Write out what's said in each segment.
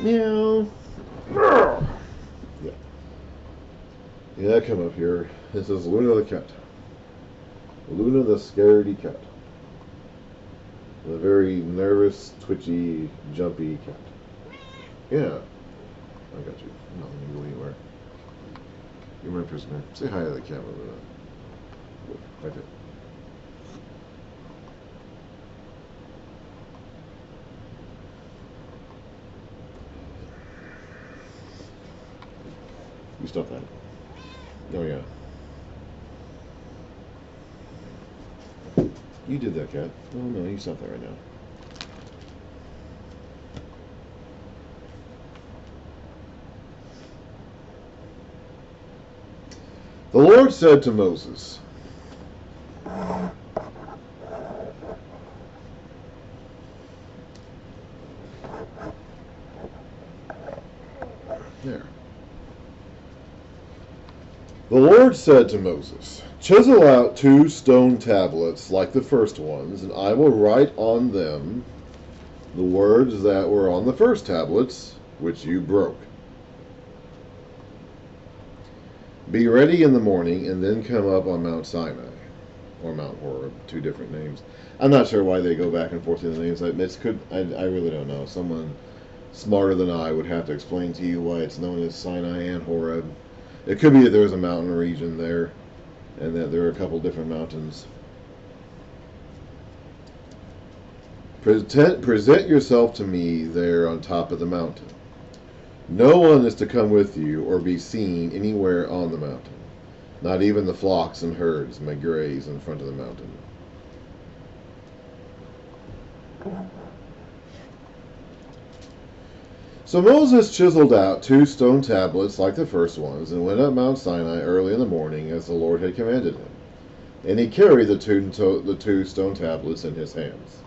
Meow. Yeah. Yeah, come up here. This is Luna the cat. Luna the scaredy cat. A very nervous, twitchy, jumpy cat. Yeah. I got you. I'm not letting you go anywhere. You're my prisoner. Say hi to the camera, Luna. Right there. You stop that. Oh, yeah. You did that, cat. Oh, no, you stop that right now. The Lord said to Moses, there. The Lord said to Moses, chisel out 2 stone tablets like the first ones, and I will write on them the words that were on the first tablets, which you broke. Be ready in the morning, and then come up on Mount Sinai, or Mount Horeb, 2 different names. I'm not sure why they go back and forth in the names. I really don't know. Someone smarter than I would have to explain to you why it's known as Sinai and Horeb. It could be that there's a mountain region there, and that there are a couple different mountains. Present yourself to me there on top of the mountain. No one is to come with you or be seen anywhere on the mountain. Not even the flocks and herds may graze in front of the mountain. So Moses chiseled out 2 stone tablets like the first ones, and went up Mount Sinai early in the morning as the Lord had commanded him. And he carried the two stone tablets in his hands.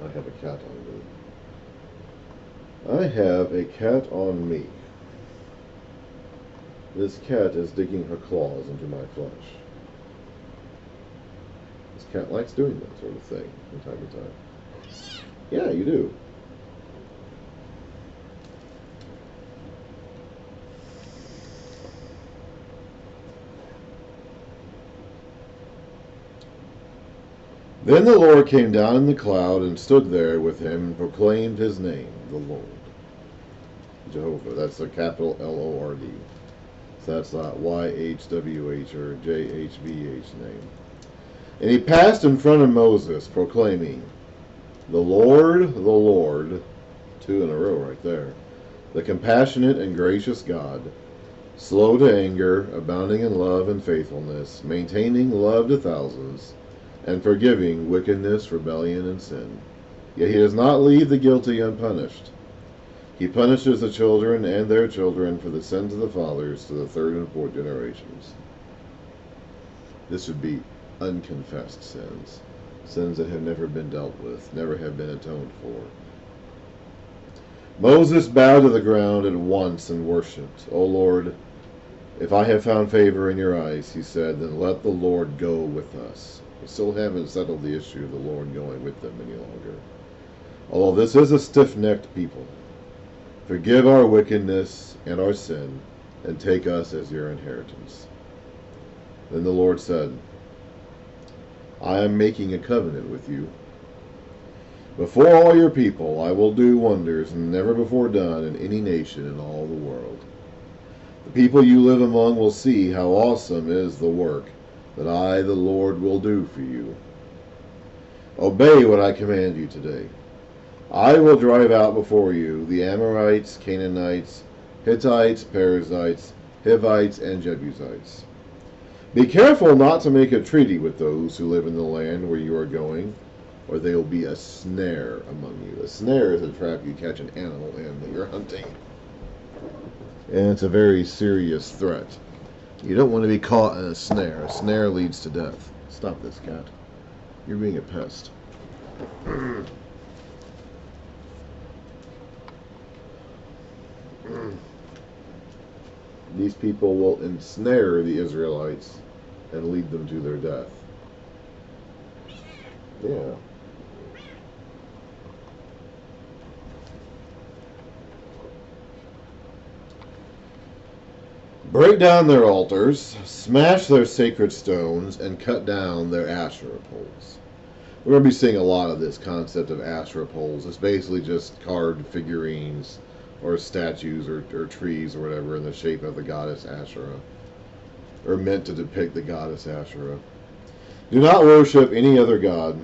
I have a cat on me. I have a cat on me. This cat is digging her claws into my flesh. This cat likes doing that sort of thing from time to time. Yeah, you do. Then the Lord came down in the cloud and stood there with him and proclaimed his name, the Lord. Jehovah, that's a capital L-O-R-D. So that's not Y-H-W-H or J-H-V-H name. And he passed in front of Moses, proclaiming, the Lord, 2 in a row right there, the compassionate and gracious God, slow to anger, abounding in love and faithfulness, maintaining love to thousands, and forgiving wickedness, rebellion, and sin. Yet he does not leave the guilty unpunished. He punishes the children and their children for the sins of the fathers to the 3rd and 4th generations. This would be unconfessed sins. Sins that have never been dealt with, never have been atoned for. Moses bowed to the ground at once and worshipped. O Lord, if I have found favor in your eyes, he said, then let the Lord go with us. We still haven't settled the issue of the Lord going with them any longer. Although this is a stiff-necked people, forgive our wickedness and our sin, and take us as your inheritance. Then the Lord said, I am making a covenant with you. Before all your people I will do wonders never before done in any nation in all the world. The people you live among will see how awesome is the work that I, the Lord, will do for you. Obey what I command you today. I will drive out before you the Amorites, Canaanites, Hittites, Perizzites, Hivites, and Jebusites. Be careful not to make a treaty with those who live in the land where you are going, or they will be a snare among you. A snare is a trap you catch an animal in that you're hunting. And it's a very serious threat. You don't want to be caught in a snare. A snare leads to death. Stop this, cat. You're being a pest. These people will ensnare the Israelites and lead them to their death. Yeah. Break down their altars, smash their sacred stones, and cut down their Asherah poles. We're going to be seeing a lot of this concept of Asherah poles. It's basically just carved figurines or statues or trees or whatever in the shape of the goddess Asherah, or meant to depict the goddess Asherah. Do not worship any other god,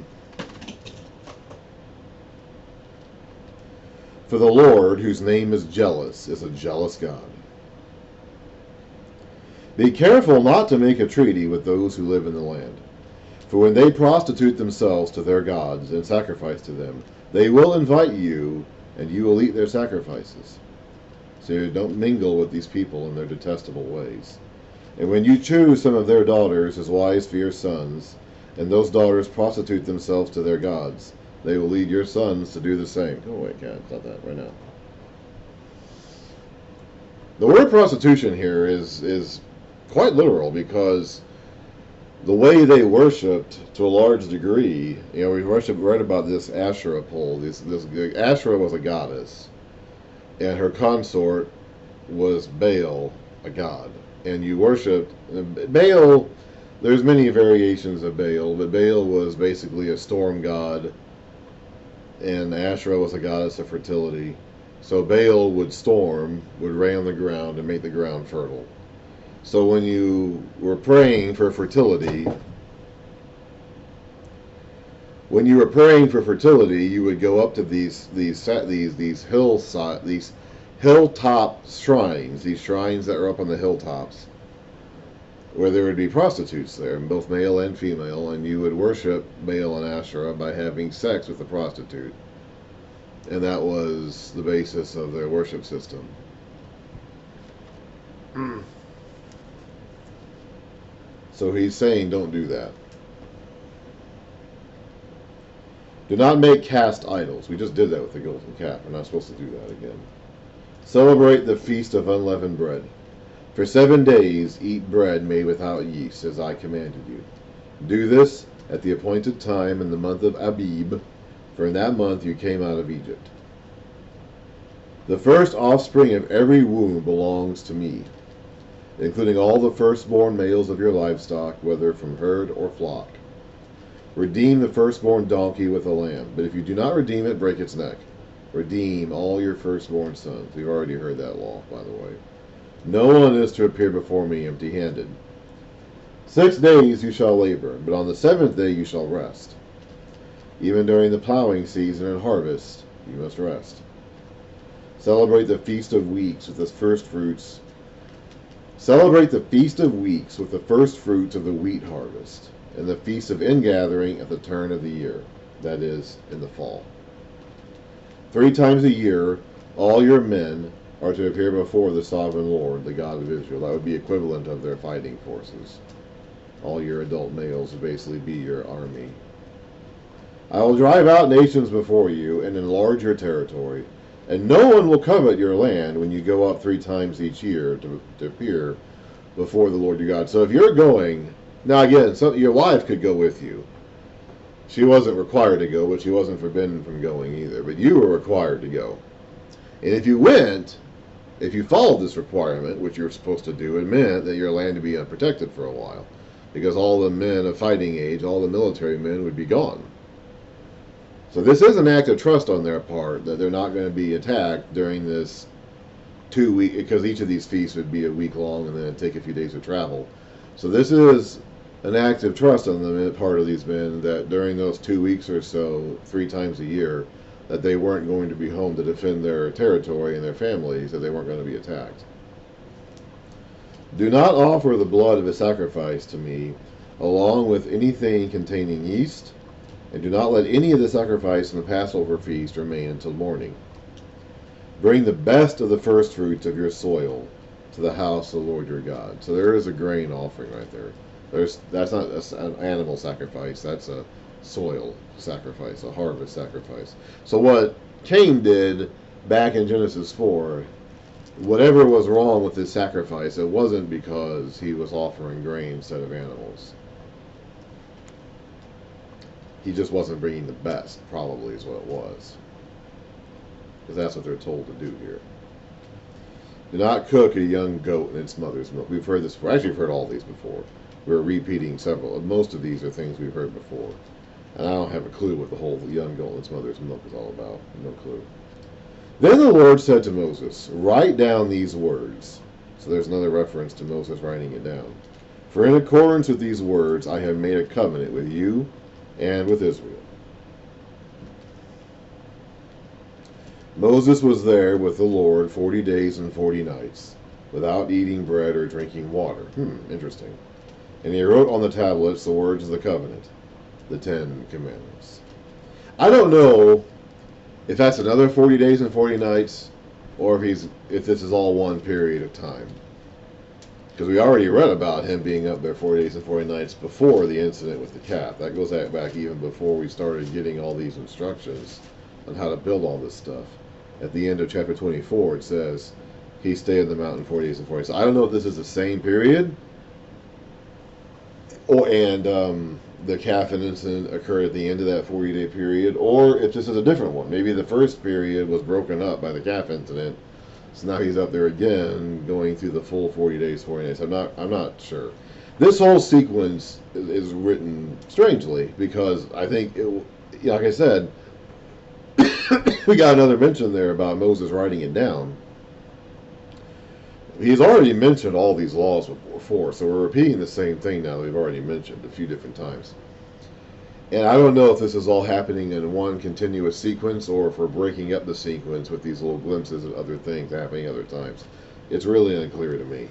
for the Lord, whose name is jealous, is a jealous God. Be careful not to make a treaty with those who live in the land, for when they prostitute themselves to their gods and sacrifice to them, they will invite you, and you will eat their sacrifices. So don't mingle with these people in their detestable ways. And when you choose some of their daughters as wives for your sons, and those daughters prostitute themselves to their gods, they will lead your sons to do the same. Go away, cat. Stop that right now. The word prostitution here is quite literal, because the way they worshipped, to a large degree, we read about this Asherah pole. This Asherah was a goddess, and her consort was Baal, a god. And you worshipped Baal. There's many variations of Baal, but Baal was basically a storm god, and Asherah was a goddess of fertility. So Baal would storm, would rain on the ground, and make the ground fertile. So when you were praying for fertility, you would go up to these hilltop shrines, these shrines that are up on the hilltops, where there would be prostitutes there, both male and female, and you would worship Baal and Asherah by having sex with the prostitute. And that was the basis of their worship system. So he's saying, don't do that. Do not make cast idols. We just did that with the golden calf. We're not supposed to do that again. Celebrate the feast of unleavened bread. For 7 days eat bread made without yeast, as I commanded you. Do this at the appointed time in the month of Abib, for in that month you came out of Egypt. The first offspring of every womb belongs to me, including all the firstborn males of your livestock, whether from herd or flock. Redeem the firstborn donkey with a lamb, but if you do not redeem it, break its neck. Redeem all your firstborn sons. We've already heard that law, by the way. No one is to appear before me empty-handed. 6 days you shall labor, but on the 7th day you shall rest. Even during the plowing season and harvest, you must rest. Celebrate the Feast of Weeks with the first fruits. Celebrate the Feast of Weeks with the first fruits of the wheat harvest, and the Feast of Ingathering at the turn of the year, that is, in the fall. 3 times a year, all your men are to appear before the sovereign Lord, the God of Israel. That would be equivalent of their fighting forces. All your adult males would basically be your army. I will drive out nations before you and enlarge your territory, and no one will covet your land when you go up 3 times each year to appear before the Lord your God. So if you're going, now again, your wife could go with you. She wasn't required to go, but she wasn't forbidden from going either. But you were required to go. And if you went, if you followed this requirement, which you're supposed to do, it meant that your land would be unprotected for a while, because all the men of fighting age, all the military men would be gone. So this is an act of trust on their part that they're not going to be attacked during this 2 week, because each of these feasts would be a week long and then it'd take a few days of travel. So this is an act of trust on the part of these men that during those 2 weeks or so, 3 times a year, that they weren't going to be home to defend their territory and their families, that they weren't going to be attacked. Do not offer the blood of a sacrifice to me, along with anything containing yeast, and do not let any of the sacrifice in the Passover feast remain until morning. Bring the best of the first fruits of your soil to the house of the Lord your God. So there is a grain offering right there. That's not an animal sacrifice, that's a soil sacrifice, a harvest sacrifice. So what Cain did back in Genesis 4, whatever was wrong with his sacrifice, it wasn't because he was offering grain instead of animals. He just wasn't bringing the best, probably is what it was. Because that's what they're told to do here. Do not cook a young goat in its mother's milk. We've heard this before. Actually, we've heard all these before. We're repeating several. Most of these are things we've heard before. And I don't have a clue what the whole young goat in its mother's milk is all about. No clue. Then the Lord said to Moses, write down these words. So there's another reference to Moses writing it down. For in accordance with these words, I have made a covenant with you and with Israel. Moses was there with the Lord 40 days and 40 nights, without eating bread or drinking water. Interesting. And he wrote on the tablets the words of the covenant, the 10 Commandments. I don't know if that's another 40 days and 40 nights, or if this is all one period of time. Because we already read about him being up there 40 days and 40 nights before the incident with the calf. That goes back even before we started getting all these instructions on how to build all this stuff. At the end of chapter 24, it says, he stayed in the mountain 40 days and 40 nights. So I don't know if this is the same period, and the calf incident occurred at the end of that 40-day period, or if this is a different one. Maybe the first period was broken up by the calf incident, so now he's up there again, going through the full 40 days, 40 nights. I'm not sure. This whole sequence is written strangely, because I think, like I said, we got another mention there about Moses writing it down. He's already mentioned all these laws before, so we're repeating the same thing now that we've already mentioned a few different times. And I don't know if this is all happening in one continuous sequence, or if we're breaking up the sequence with these little glimpses of other things happening other times. It's really unclear to me.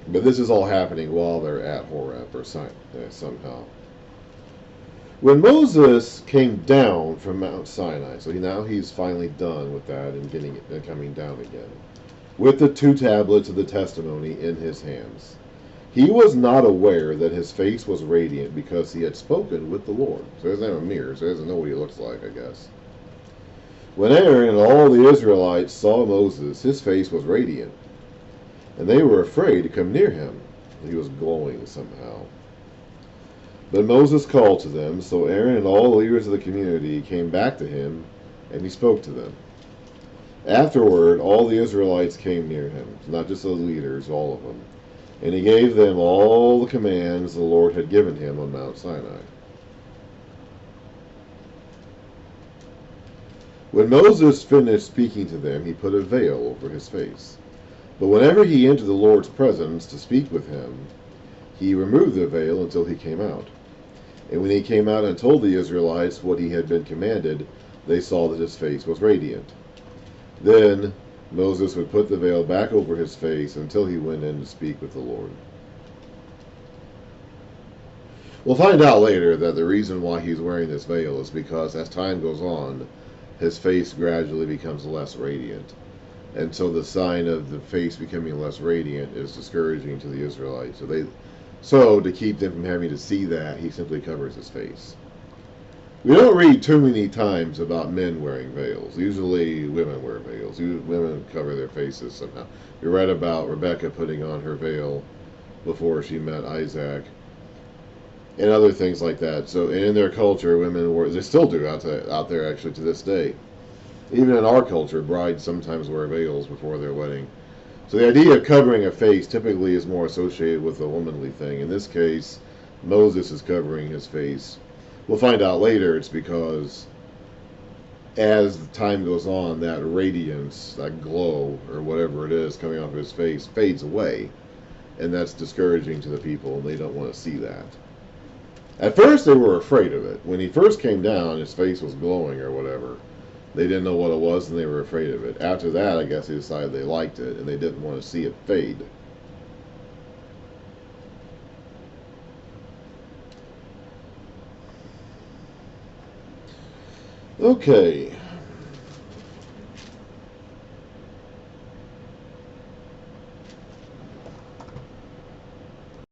But this is all happening while they're at Horeb, or somehow. When Moses came down from Mount Sinai, so now he's finally done with that and coming down again, with the 2 tablets of the testimony in his hands, he was not aware that his face was radiant, because he had spoken with the Lord. So he doesn't have a mirror, so he doesn't know what he looks like, I guess. When Aaron and all the Israelites saw Moses, his face was radiant, and they were afraid to come near him. He was glowing somehow. But Moses called to them, so Aaron and all the leaders of the community came back to him, and he spoke to them. Afterward, all the Israelites came near him, not just the leaders, all of them, and he gave them all the commands the Lord had given him on Mount Sinai. When Moses finished speaking to them, he put a veil over his face. But whenever he entered the Lord's presence to speak with him, he removed the veil until he came out. And when he came out and told the Israelites what he had been commanded, they saw that his face was radiant. Then Moses would put the veil back over his face until he went in to speak with the Lord. We'll find out later that the reason why he's wearing this veil is because as time goes on, his face gradually becomes less radiant. And so the sign of the face becoming less radiant is discouraging to the Israelites. So to keep them from having to see that, he simply covers his face. We don't read too many times about men wearing veils. Usually women wear veils. Women cover their faces somehow. We read about Rebecca putting on her veil before she met Isaac, and other things like that. So in their culture, women wear, they still do out there actually to this day. Even in our culture, brides sometimes wear veils before their wedding. So the idea of covering a face typically is more associated with a womanly thing. In this case, Moses is covering his face. We'll find out later it's because as time goes on, that radiance, that glow, or whatever it is coming off his face fades away. And that's discouraging to the people, and they don't want to see that. At first, they were afraid of it. When he first came down, his face was glowing or whatever. They didn't know what it was, and they were afraid of it. After that, I guess they decided they liked it, and they didn't want to see it fade. Okay.